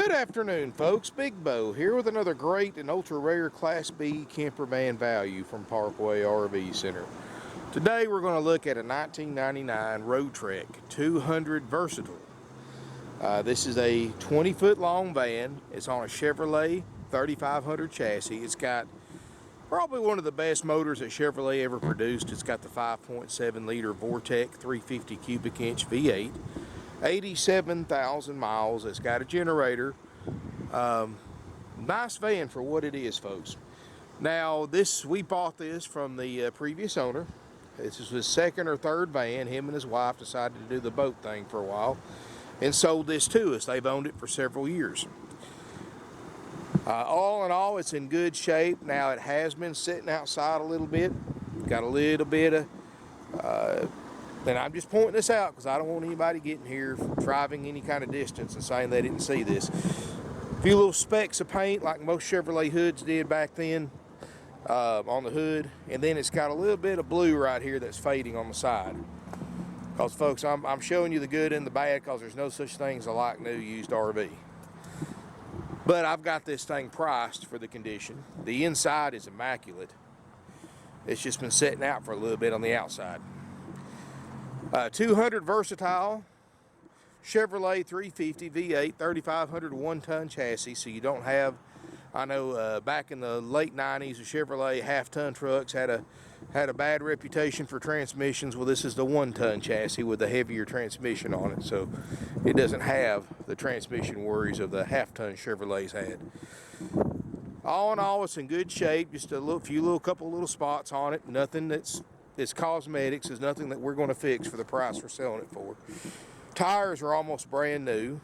Good afternoon, folks. Big Bo here with another great and ultra rare Class B camper van value from Parkway RV Center. Today we're going to look at a 1999 Road Trek 200 Versatile. This is a 20-foot long van. It's on a Chevrolet 3500 chassis. It's got probably one of the best motors that Chevrolet ever produced. It's got the 5.7 liter Vortec 350 cubic inch V8. 87,000 miles. It's got a generator. Nice van for what it is, folks. Now, we bought this from the previous owner. This is his second or third van. Him and his wife decided to do the boat thing for a while and sold this to us. They've owned it for several years. All in all, it's in good shape. Now, it has been sitting outside a little bit. Got a little bit of and I'm just pointing this out because I don't want anybody getting here driving any kind of distance and saying they didn't see this. A few little specks of paint like most Chevrolet hoods did back then on the hood. And then it's got a little bit of blue right here that's fading on the side. Because, folks, I'm showing you the good and the bad because there's no such thing as a like new used RV. But I've got this thing priced for the condition. The inside is immaculate. It's just been sitting out for a little bit on the outside. 200 Versatile Chevrolet 350 V8 3500 1-ton chassis, so you don't have, I know back in the late 90s the Chevrolet half-ton trucks had a bad reputation for transmissions. Well, this is the 1-ton chassis with the heavier transmission on it, so it doesn't have the transmission worries of the half-ton Chevrolets had. All in all, it's in good shape. Just a couple little spots on it. Nothing that's cosmetics. Is nothing that we're going to fix for the price we're selling it for. Tires are almost brand new.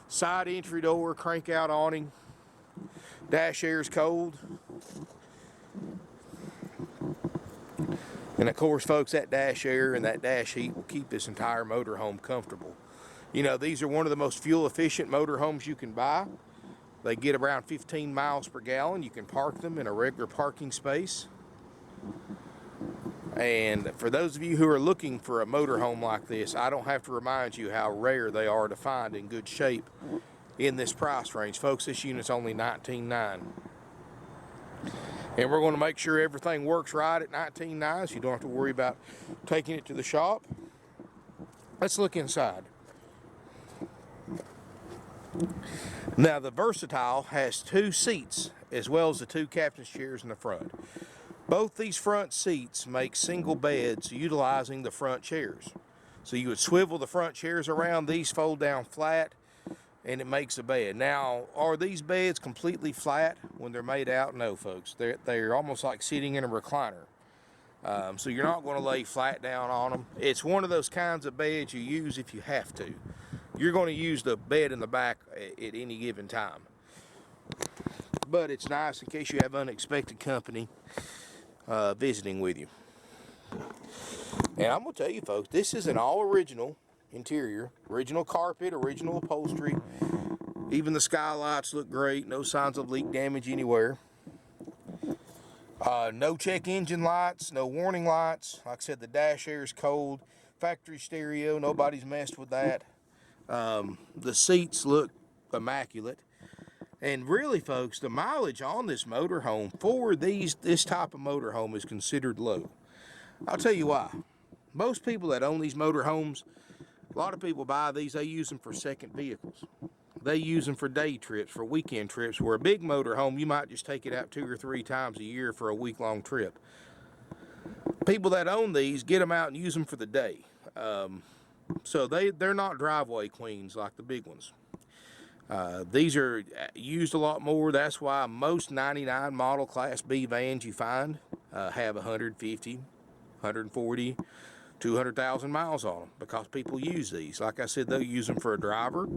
Side entry door, crank out awning. Dash air's cold. And of course, folks, that dash air and that dash heat will keep this entire motorhome comfortable. You know, these are one of the most fuel efficient motorhomes you can buy. They get around 15 miles per gallon. You can park them in a regular parking space. And for those of you who are looking for a motorhome like this, I don't have to remind you how rare they are to find in good shape in this price range. Folks, this unit's only $19,900. And we're going to make sure everything works right at $19,900 so you don't have to worry about taking it to the shop. Let's look inside. Now, the Versatile has 2 seats as well as the 2 captain's chairs in the front. Both these front seats make single beds utilizing the front chairs. So you would swivel the front chairs around, these fold down flat, and it makes a bed. Now, are these beds completely flat when they're made out? No, folks. They're almost like sitting in a recliner. So you're not going to lay flat down on them. It's one of those kinds of beds you use if you have to. You're going to use the bed in the back at any given time. But it's nice in case you have unexpected company visiting with you. And I'm going to tell you, folks, this is an all original interior. Original carpet, original upholstery. Even the skylights look great. No signs of leak damage anywhere. No check engine lights, no warning lights. Like I said, the dash air is cold. Factory stereo, nobody's messed with that. The seats look immaculate. And really, folks, the mileage on this motorhome for this type of motorhome is considered low. I'll tell you why. Most people that own these motorhomes, a lot of people buy these, they use them for second vehicles. They use them for day trips, for weekend trips, where a big motorhome, you might just take it out 2 or 3 times a year for a week-long trip. People that own these get them out and use them for the day. So they're not driveway queens like the big ones. These are used a lot more. That's why most 99 model Class B vans you find have 150, 140, 200,000 miles on them because people use these. Like I said, they'll use them for a driver.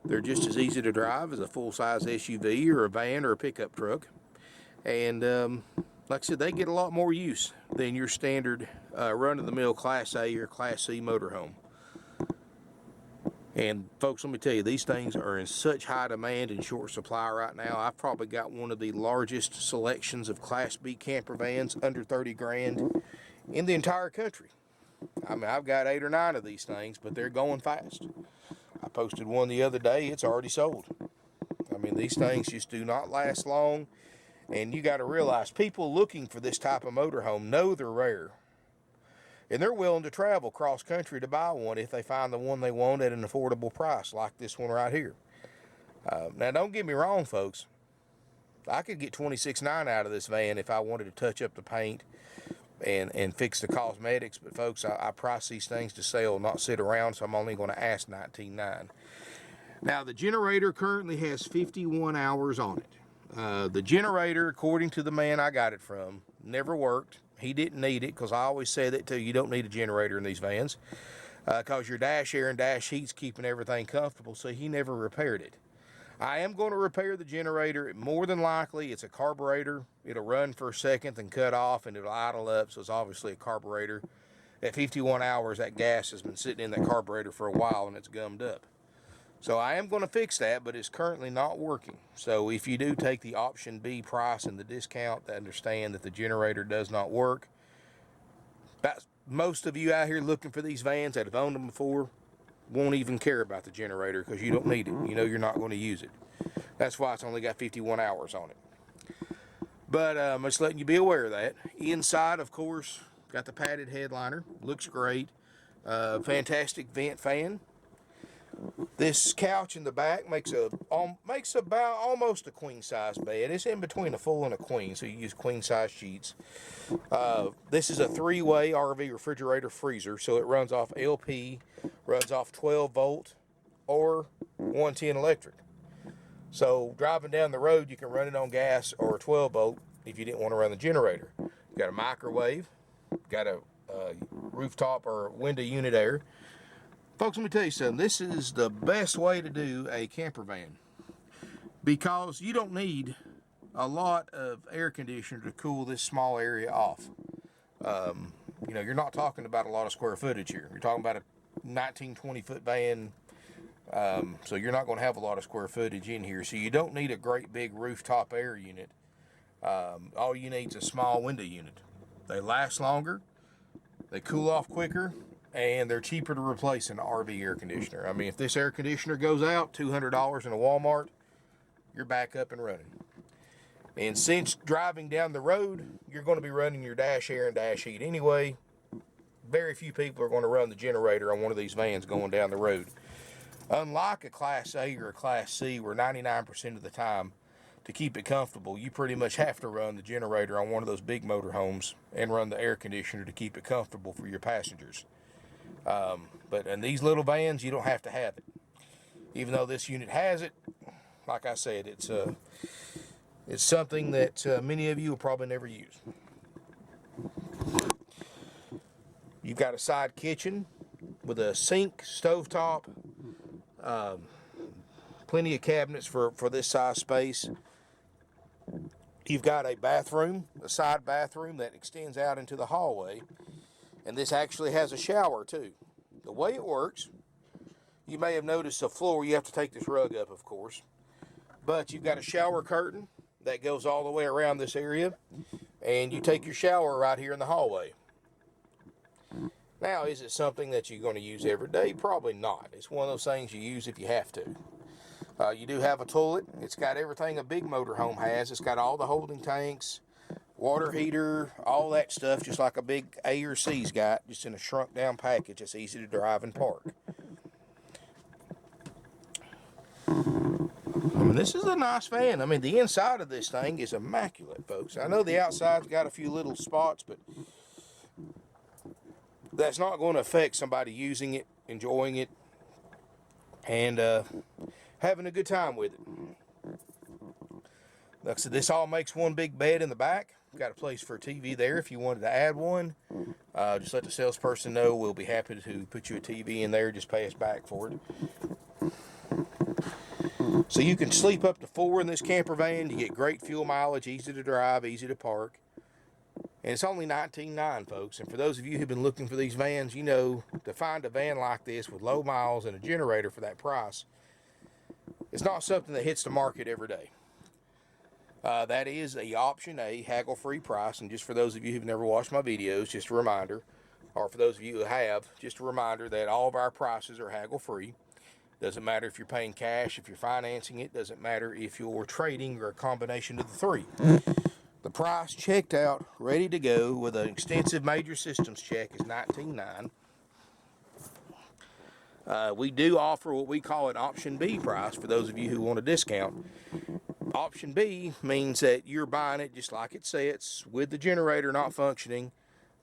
They're just as easy to drive as a full-size SUV or a van or a pickup truck. And like I said, they get a lot more use than your standard run-of-the-mill Class A or Class C motorhome. And folks, let me tell you, these things are in such high demand and short supply right now. I've probably got one of the largest selections of Class B camper vans under 30 grand in the entire country. I mean, I've got 8 or 9 of these things, but they're going fast. I posted one the other day. It's already sold. mean, these things just do not last long. And you got to realize people looking for this type of motorhome know they're rare. And they're willing to travel cross country to buy one if they find the one they want at an affordable price, like this one right here. Now, don't get me wrong, folks. I could get $26,900 out of this van if I wanted to touch up the paint and fix the cosmetics. But, folks, I price these things to sell, not sit around, so I'm only going to ask $19,900. Now, the generator currently has 51 hours on it. The generator, according to the man I got it from, never worked. He didn't need it, because I always say that too. You don't need a generator in these vans, because your dash air and dash heat's keeping everything comfortable, so he never repaired it. I am going to repair the generator. More than likely, it's a carburetor. It'll run for a second, then cut off, and it'll idle up, so it's obviously a carburetor. At 51 hours, that gas has been sitting in that carburetor for a while, and it's gummed up. So I am going to fix that, but it's currently not working. So if you do take the option B price and the discount, understand that the generator does not work. Most of you out here looking for these vans that have owned them before won't even care about the generator, because you don't need it. You know you're not going to use it. That's why it's only got 51 hours on it. But I'm just letting you be aware of that. Inside, of course, got the padded headliner. Looks great. Fantastic vent fan. This couch in the back makes about almost a queen size bed. It's in between a full and a queen, so you use queen size sheets. This is a 3-way RV refrigerator freezer, so it runs off LP, runs off 12 volt or 110 electric. So driving down the road, you can run it on gas or 12 volt if you didn't want to run the generator. You got a microwave, got a rooftop or window unit air. Folks, let me tell you something. This is the best way to do a camper van, because you don't need a lot of air conditioner to cool this small area off. You know, you're not talking about a lot of square footage here. You're talking about a 19-20 foot van, so you're not going to have a lot of square footage in here. So you don't need a great big rooftop air unit. All you need is a small window unit. They last longer, they cool off quicker, and they're cheaper to replace an RV air conditioner. I mean, if this air conditioner goes out, $200 in a Walmart, you're back up and running. And since driving down the road, you're going to be running your dash air and dash heat anyway, very few people are going to run the generator on one of these vans going down the road. Unlike a Class A or a Class C, where 99% of the time, to keep it comfortable, you pretty much have to run the generator on one of those big motorhomes and run the air conditioner to keep it comfortable for your passengers. But in these little vans, you don't have to have it. Even though this unit has it, like I said, it's something that many of you will probably never use. You've got a side kitchen with a sink, stovetop, plenty of cabinets for this size space. You've got a bathroom, a side bathroom that extends out into the hallway. And this actually has a shower too. The way it works, you may have noticed the floor, you have to take this rug up, of course. But you've got a shower curtain that goes all the way around this area. And you take your shower right here in the hallway. Now, is it something that you're going to use every day? Probably not. It's one of those things you use if you have to. You do have a toilet. It's got everything a big motorhome has. It's got all the holding tanks, water heater, all that stuff, just like a big A or C's got, just in a shrunk down package. It's easy to drive and park. I mean, this is a nice van. I mean, the inside of this thing is immaculate, folks. I know the outside's got a few little spots, but that's not going to affect somebody using it, enjoying it, and having a good time with it. Like I said, this all makes one big bed in the back. Got a place for a TV there if you wanted to add one. Just let the salesperson know. We'll be happy to put you a TV in there. Just pay us back for it. So you can sleep up to 4 in this camper van. You get great fuel mileage, easy to drive, easy to park. And it's only $19,900, folks. And for those of you who've been looking for these vans, you know, to find a van like this with low miles and a generator for that price, it's not something that hits the market every day. That is a option A, haggle-free price. And just for those of you who've never watched my videos, just a reminder, or for those of you who have, just a reminder that all of our prices are haggle-free. Doesn't matter if you're paying cash, if you're financing it. Doesn't matter if you're trading or a combination of the three. The price checked out, ready to go with an extensive major systems check is $19,900. We do offer what we call an option B price for those of you who want a discount. Option B means that you're buying it just like it sits, with the generator not functioning,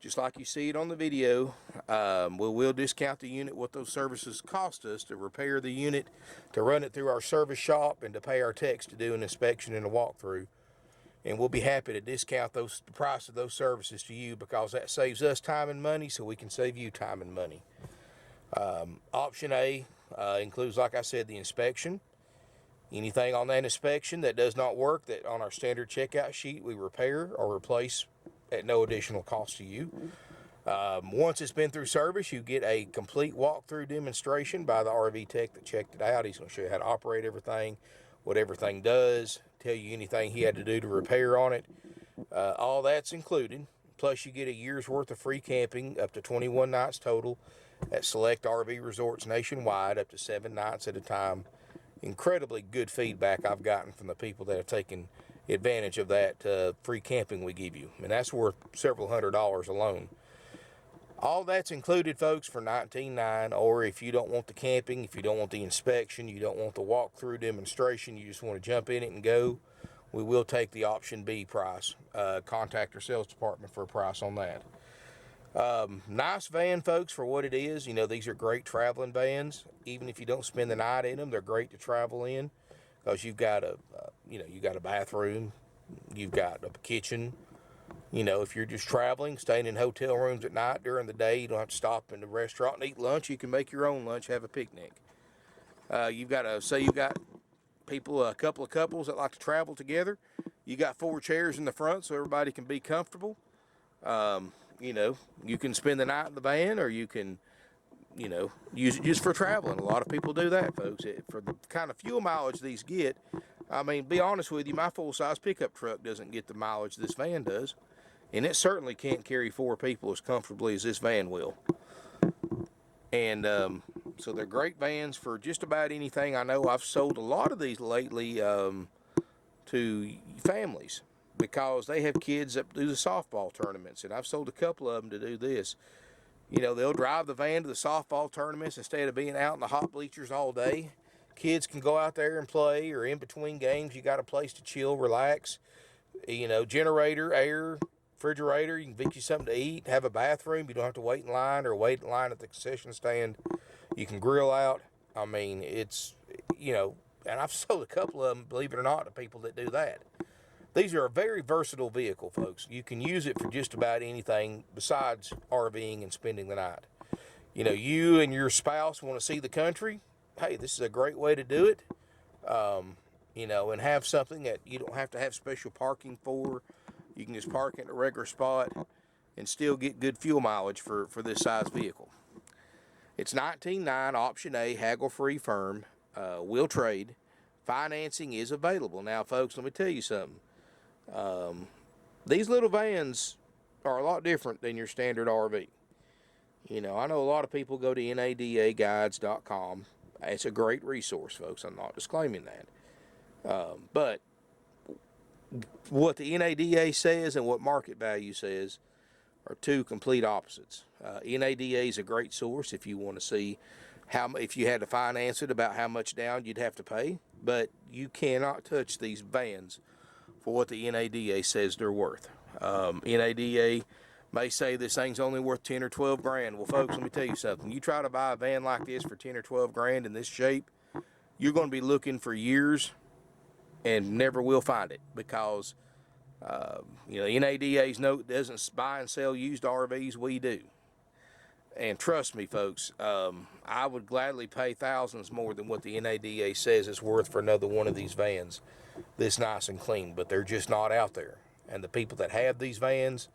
just like you see it on the video. We'll discount the unit what those services cost us to repair the unit, to run it through our service shop, and to pay our techs to do an inspection and a walkthrough. And we'll be happy to discount the price of those services to you, because that saves us time and money, so we can save you time and money. Option A includes, like I said, the inspection. Anything on that inspection that does not work, that on our standard checkout sheet we repair or replace at no additional cost to you. Once it's been through service, you get a complete walkthrough demonstration by the RV tech that checked it out. He's going to show you how to operate everything, what everything does, tell you anything he had to do to repair on it. All that's included. Plus you get a year's worth of free camping, up to 21 nights total at select RV resorts nationwide, up to 7 nights at a time. Incredibly good feedback I've gotten from the people that have taken advantage of that free camping we give you, and that's worth several $100s alone. All that's included, folks, for $19,900. Or if you don't want the camping, if you don't want the inspection, you don't want the walkthrough demonstration, you just want to jump in it and go, we will take the option B price. Contact our sales department for a price on that. Nice van, folks, for what it is. You know, these are great traveling vans. Even if you don't spend the night in them, they're great to travel in, because you've got you got a bathroom, you've got a kitchen. You know, if you're just traveling, staying in hotel rooms at night, during the day, you don't have to stop in the restaurant and eat lunch. You can make your own lunch, have a picnic. You've got people, a couple of couples that like to travel together. You got 4 chairs in the front so everybody can be comfortable. You know, you can spend the night in the van, or you can, you know, use it just for traveling. A lot of people do that, folks. For the kind of fuel mileage these get, I mean, be honest with you, my full-size pickup truck doesn't get the mileage this van does. And it certainly can't carry 4 people as comfortably as this van will. And so they're great vans for just about anything. I know I've sold a lot of these lately to families, because they have kids that do the softball tournaments. And I've sold a couple of them to do this. You know, they'll drive the van to the softball tournaments instead of being out in the hot bleachers all day. Kids can go out there and play, or in between games, you got a place to chill, relax. You know, generator, air, refrigerator, you can get you something to eat, have a bathroom. You don't have to wait in line or wait in line at the concession stand. You can grill out. I mean, it's, you know, and I've sold a couple of them, believe it or not, to people that do that. These are a very versatile vehicle, folks. You can use it for just about anything besides RVing and spending the night. You know, you and your spouse want to see the country. Hey, this is a great way to do it. You know, and have something that you don't have to have special parking for. You can just park in a regular spot and still get good fuel mileage for this size vehicle. It's $19,900, option A, haggle-free firm, will trade. Financing is available. Now, folks, let me tell you something. These little vans are a lot different than your standard RV. You know, I know a lot of people go to NADAguides.com. It's a great resource, folks. I'm not disclaiming that. But what the NADA says and what market value says are two complete opposites. NADA is a great source if you want to see if you had to finance it, about how much down you'd have to pay. But you cannot touch these vans for what the NADA says they're worth. NADA may say this thing's only worth 10 or 12 grand. Well, folks, let me tell you something. You try to buy a van like this for 10 or 12 grand in this shape, you're going to be looking for years and never will find it, because you know, NADA's note doesn't buy and sell used RVs. We do. And trust me, folks, I would gladly pay thousands more than what the NADA says it's worth for another one of these vans this nice and clean, but they're just not out there. And the people that have these vans,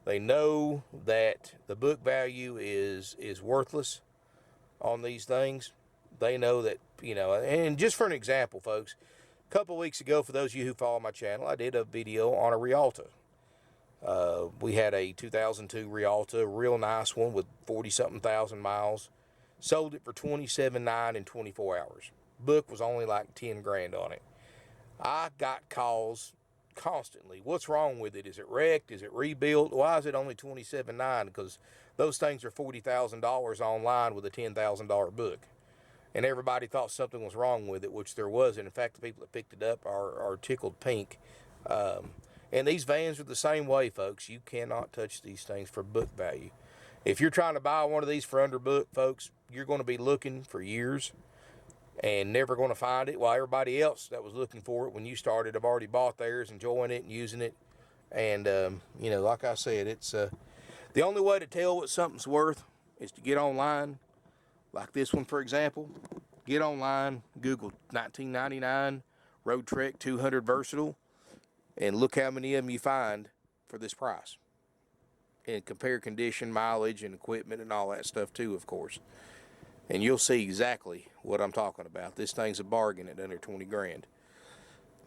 they know that the book value is worthless on these things. They know that, you know, and just for an example, folks, a couple weeks ago, for those of you who follow my channel, I did a video on a Rialta. We had a 2002 Rialta, real nice one with 40-something thousand miles. Sold it for $27,900 in 24 hours. Book was only like 10 grand on it. I got calls constantly. What's wrong with it? Is it wrecked? Is it rebuilt? Why is it only $27,900? Because those things are $40,000 online with a $10,000 book. And everybody thought something was wrong with it, which there wasn't. In fact, the people that picked it up are tickled pink. And these vans are the same way, folks. You cannot touch these things for book value. If you're trying to buy one of these for under book, folks, you're going to be looking for years and never going to find it, while everybody else that was looking for it when you started have already bought theirs, enjoying it and using it. And, you know, like I said, it's the only way to tell what something's worth is to get online. Like this one, for example. Get online, Google 1999 Road Trek 200 Versatile, and look how many of them you find for this price. And compare condition, mileage, and equipment and all that stuff too, of course. And you'll see exactly what I'm talking about. This thing's a bargain at under 20 grand.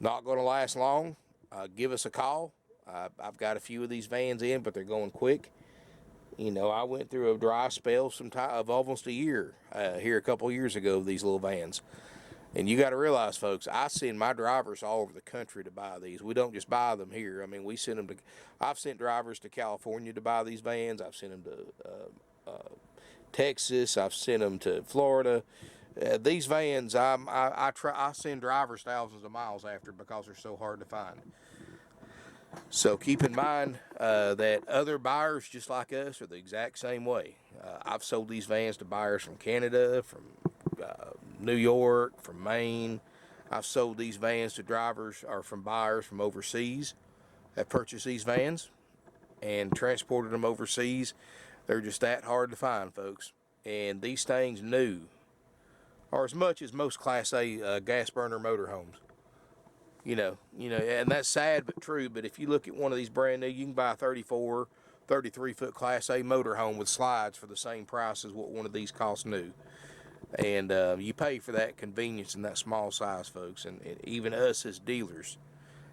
Not going to last long. Give us a call. I've got a few of these vans in, but they're going quick. You know, I went through a dry spell of almost a year here a couple years ago of these little vans. And you got to realize, folks, I send my drivers all over the country to buy these. We don't just buy them here. I mean, we send them to, I've sent drivers to California to buy these vans. I've sent them to Texas. I've sent them to Florida. These vans, I send drivers thousands of miles after because they're so hard to find. So keep in mind that other buyers just like us are the exact same way. I've sold these vans to buyers from Canada, from New York, from Maine. I've sold these vans to drivers or from buyers from overseas that purchased these vans and transported them overseas. They're just that hard to find, folks. And these things new are as much as most Class A gas burner motorhomes. You know, and that's sad but true. But if you look at one of these brand new, you can buy a 34, 33-foot Class A motorhome with slides for the same price as what one of these costs new. And you pay for that convenience in that small size, folks. And even us as dealers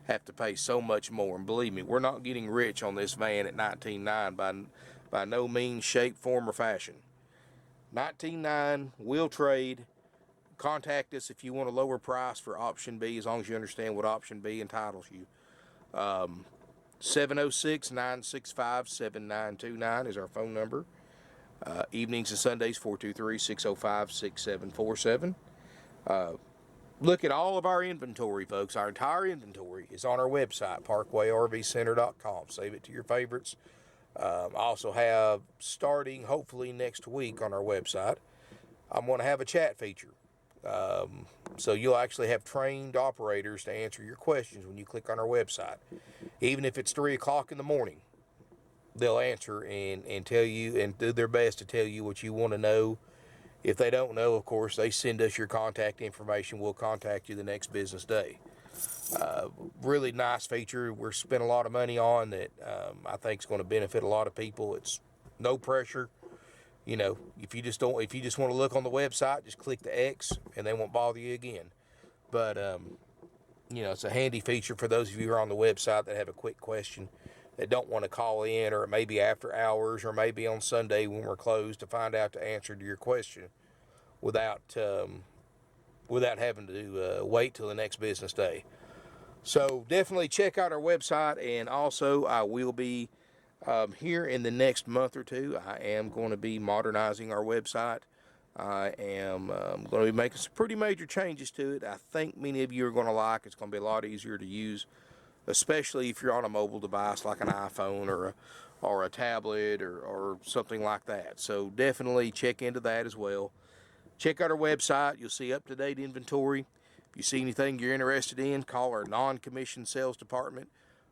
have to pay so much more. And believe me, we're not getting rich on this van at $19,900 by no means, shape, form, or fashion. $19,900, we'll trade. Contact us if you want a lower price for option B, as long as you understand what option B entitles you. 706-965-7929 is our phone number. Evenings and Sundays, 423-605-6747. Look at all of our inventory, folks. Our entire inventory is on our website, parkwayrvcenter.com. Save it to your favorites. I also have, starting hopefully next week on our website, I'm going to have a chat feature. So you'll actually have trained operators to answer your questions when you click on our website. Even if it's 3 o'clock in the morning, they'll answer and tell you and do their best to tell you what you want to know. If they don't know, of course, they send us your contact information. We'll contact you the next business day. Really nice feature we're spending a lot of money on that I think is going to benefit a lot of people. It's no pressure. You know, if you just want to look on the website, just click the X and they won't bother you again. But you know, it's a handy feature for those of you who are on the website that have a quick question, that don't want to call in, or maybe after hours, or maybe on Sunday when we're closed, to find out the answer to your question without having to wait till the next business day. So definitely check out our website, and also I will be here in the next month or two, I am going to be modernizing our website. I am going to be making some pretty major changes to it. I think many of you are going to like it. It's going to be a lot easier to use, especially if you're on a mobile device like an iPhone or a tablet or something like that. So definitely check into that as well. Check out our website. You'll see up-to-date inventory. If you see anything you're interested in, call our non-commissioned sales department.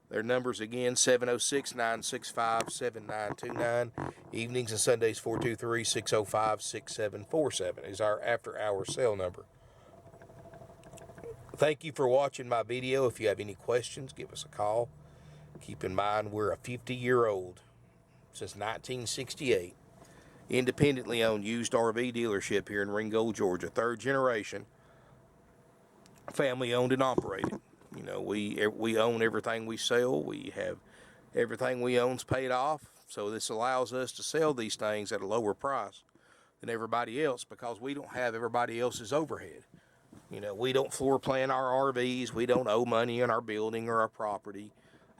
Their numbers again, 706-965-7929. Evenings and Sundays, 423-605-6747 is our after-hour sale number. Thank you for watching my video. If you have any questions, give us a call. Keep in mind, we're a 50-year-old, since 1968, independently owned used RV dealership here in Ringgold, Georgia. 3rd generation, family owned and operated. You know, we own everything we sell. We have everything we own's paid off. So this allows us to sell these things at a lower price than everybody else because we don't have everybody else's overhead. You know, we don't floor plan our RVs. We don't owe money on our building or our property.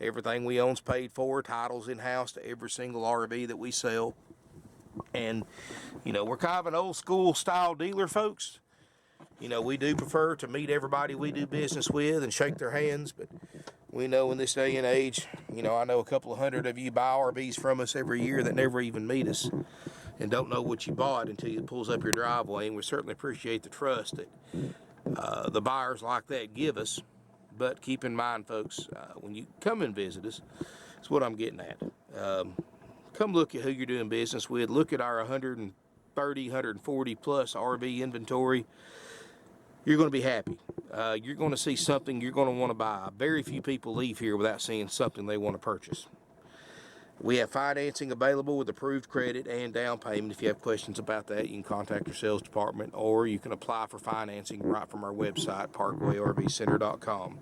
Everything we own's paid for. Title's in-house to every single RV that we sell. And, you know, we're kind of an old school style dealer, folks. You know, we do prefer to meet everybody we do business with and shake their hands, but we know in this day and age, you know, I know a couple of hundred of you buy RVs from us every year that never even meet us and don't know what you bought until it pulls up your driveway, and we certainly appreciate the trust that the buyers like that give us. But keep in mind, folks, when you come and visit us, that's what I'm getting at. Come look at who you're doing business with. Look at our 130, 140 plus RV inventory. You're going to be happy. You're going to see something you're going to want to buy. Very few people leave here without seeing something they want to purchase. We have financing available with approved credit and down payment. If you have questions about that, you can contact your sales department, or you can apply for financing right from our website, parkway-rv-center.com.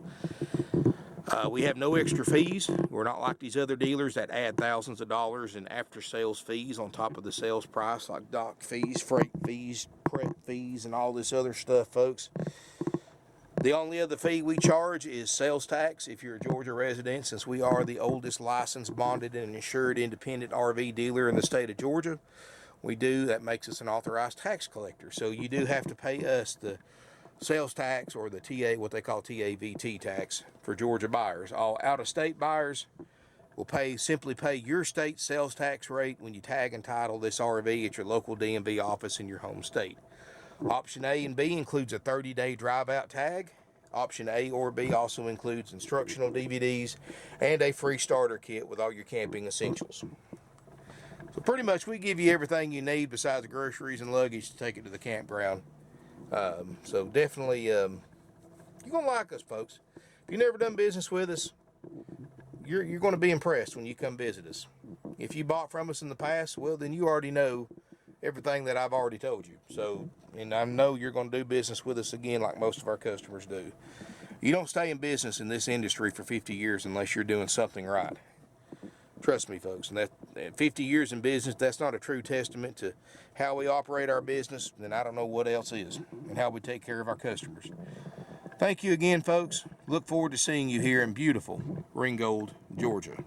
We have no extra fees. We're not like these other dealers that add thousands of dollars in after-sales fees on top of the sales price, like dock fees, freight fees, prep fees, and all this other stuff, folks. The only other fee we charge is sales tax if you're a Georgia resident, since we are the oldest licensed, bonded, and insured independent RV dealer in the state of Georgia. That makes us an authorized tax collector. So you do have to pay us the sales tax, or the TA, what they call TAVT tax, for Georgia buyers. All out-of-state buyers will simply pay your state sales tax rate when you tag and title this RV at your local DMV office in your home state. Option A and B includes a 30-day drive-out tag. Option A or B also includes instructional DVDs and a free starter kit with all your camping essentials. So pretty much we give you everything you need besides the groceries and luggage to take it to the campground. So definitely, you're going to like us, folks. If you've never done business with us, you're going to be impressed when you come visit us. If you bought from us in the past, well, then you already know everything that I've already told you. So, and I know you're going to do business with us again like most of our customers do. You don't stay in business in this industry for 50 years unless you're doing something right. Trust me, folks. And that 50 years in business, that's not a true testament to how we operate our business, then I don't know what else is, and how we take care of our customers. Thank you again, folks. Look forward to seeing you here in beautiful Ringgold, Georgia.